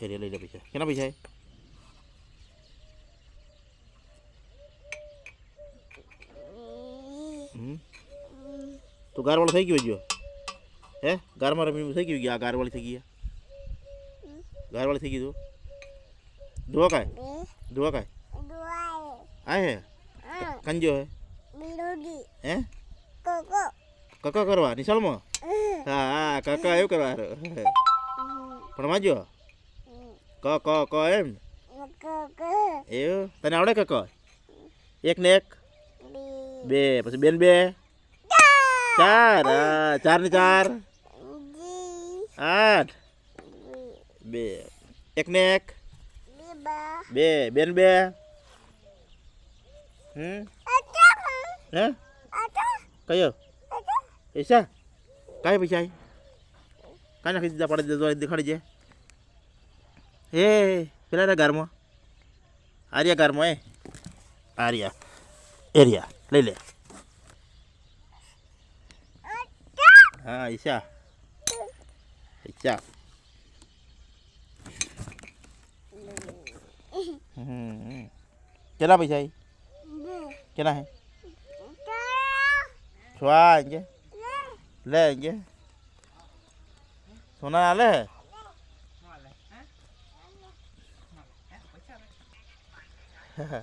थैली ले ले पैसा केना पैसा है तो गार वाला થઈ ગયો જો હે ગારમાં રમી થઈ ગયું આ ગાર વાળી થઈ ગઈ ગાર વાળી થઈ ગઈ તો દુઆ કાય આય હે કંજો હે બિરોડી હે કકા કરવા નિશાળમાં હા હા કકા એવું કરવા પણ વાંચો ક ક ક એમ એવું તને આવડે કક એક ને એક બે પછી બેન બે ચાર ચાર ને ચાર આઠ બે એક ને એક બે બેન બે હે કયો પૈસા કાંઈ પૈસા આવી કાંઈ નાખી દીધા પડે દેખાડી છે હે પેલા ઘરમાં આર્યા ઘરમાં એ આર્યા એરિયા લઈ લે हाँ ईशा ईशा कितना पैसा है कितना है छुआ आएंगे ले आएंगे सोना ले है